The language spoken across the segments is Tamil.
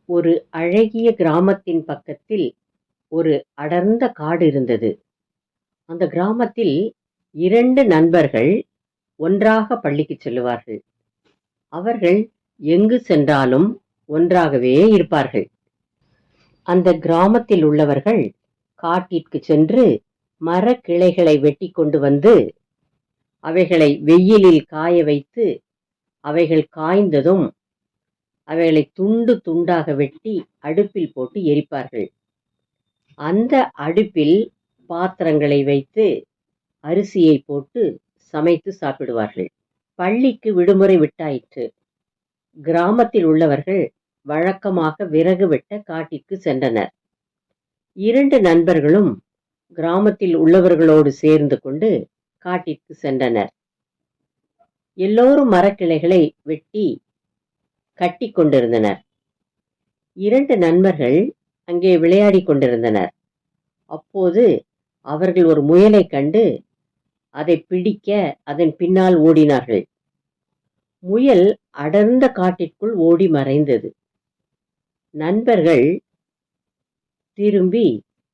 ஒரு அழகிய கிராமத்தின் பக்கத்தில் ஒரு அடர்ந்த காடு இருந்தது. அந்த கிராமத்தில் 2 நண்பர்கள் ஒன்றாக பள்ளிக்குச் செல்லுவார்கள். அவர்கள் எங்கு சென்றாலும் ஒன்றாகவே இருப்பார்கள். அந்த கிராமத்தில் உள்ளவர்கள் காட்டிற்குச் சென்று மரக்கிளைகளை வெட்டிக் கொண்டு வந்து அவைகளை வெயிலில் காய வைத்து, அவைகள் காய்ந்ததும் அவைகளை துண்டு துண்டாக வெட்டி அடுப்பில் போட்டு எரிப்பார்கள். அந்த அடுப்பில் பாத்திரங்களை வைத்து அரிசியை போட்டு சமைத்து சாப்பிடுவார்கள். பள்ளிக்கு விடுமுறை விட்டாயிற்று. கிராமத்தில் உள்ளவர்கள் வழக்கமாக விறகு வெட்ட காட்டிற்கு சென்றனர். 2 நண்பர்களும் கிராமத்தில் உள்ளவர்களோடு சேர்ந்து கொண்டு காட்டிற்கு சென்றனர். எல்லோரும் மரக்கிளைகளை வெட்டி கட்டி கொண்டிருந்தனர். 2 நண்பர்கள் அங்கே விளையாடிக் கொண்டிருந்தனர். அப்போது அவர்கள் ஒரு முயலைக் கண்டு அதை பிடிக்க அதன் பின்னால் ஓடினார்கள். முயல் அடர்ந்த காட்டிற்குள் ஓடி மறைந்தது. நண்பர்கள் திரும்பி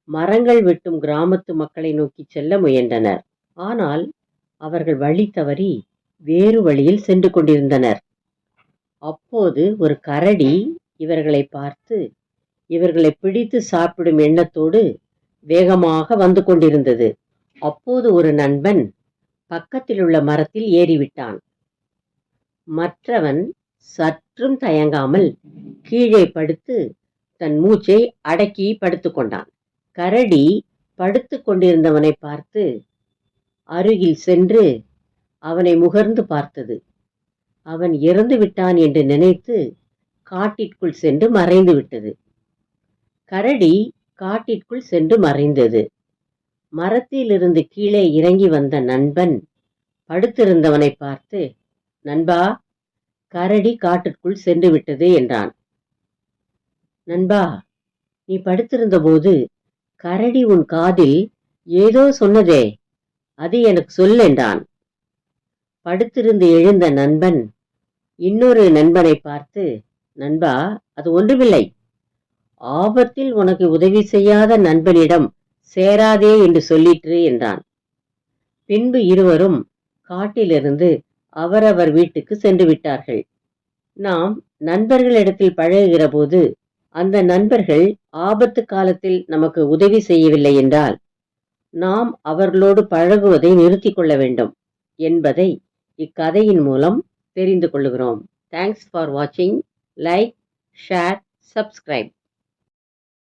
மரங்கள் வெட்டும் கிராமத்து மக்களை நோக்கி செல்ல முயன்றனர். ஆனால் அவர்கள் வழி தவறி வேறு வழியில் சென்று கொண்டிருந்தனர். அப்போது ஒரு கரடி இவர்களை பார்த்து இவர்களை பிடித்து சாப்பிடும் எண்ணத்தோடு வேகமாக வந்து கொண்டிருந்தது. அப்போது ஒரு நண்பன் பக்கத்தில் உள்ள மரத்தில் ஏறிவிட்டான். மற்றவன் சற்றும் தயங்காமல் கீழே படுத்து தன் மூச்சை அடக்கி படுத்துக் கொண்டான். கரடி படுத்து கொண்டிருந்தவனை பார்த்து அருகில் சென்று அவனை முகர்ந்து பார்த்தது. அவன் இறந்து விட்டான் என்று நினைத்து காட்டிற்குள் சென்று மறைந்து விட்டது. கரடி காட்டிற்குள் சென்று மறைந்தது. மரத்திலிருந்து கீழே இறங்கி வந்த நண்பன் படுத்திருந்தவனை பார்த்து, நண்பா, கரடி காட்டிற்குள் சென்று விட்டது என்றான். நண்பா, நீ படுத்திருந்த போது கரடி உன் காதில் ஏதோ சொன்னதே, அது எனக்கு சொல் என்றான். படுத்திருந்து எழுந்த நண்பன் இன்னொரு நண்பனை பார்த்து, நண்பா, அது ஒன்றுமில்லை, ஆபத்தில் உனக்கு உதவி செய்யாத நண்பனிடம் சேராதே என்று சொல்லிற்று என்றான். பின்பு இருவரும் காட்டிலிருந்து அவரவர் வீட்டுக்கு சென்று விட்டார்கள். நாம் நண்பர்களிடத்தில் பழகுகிற போது அந்த நண்பர்கள் ஆபத்து காலத்தில் நமக்கு உதவி செய்யவில்லை என்றால் நாம் அவர்களோடு பழகுவதை நிறுத்திக் கொள்ள வேண்டும் என்பதை இக்கதையின் மூலம் தெரிந்து கொள்கிறோம். தேங்க்ஸ் ஃபார் வாட்சிங். Like, share, subscribe.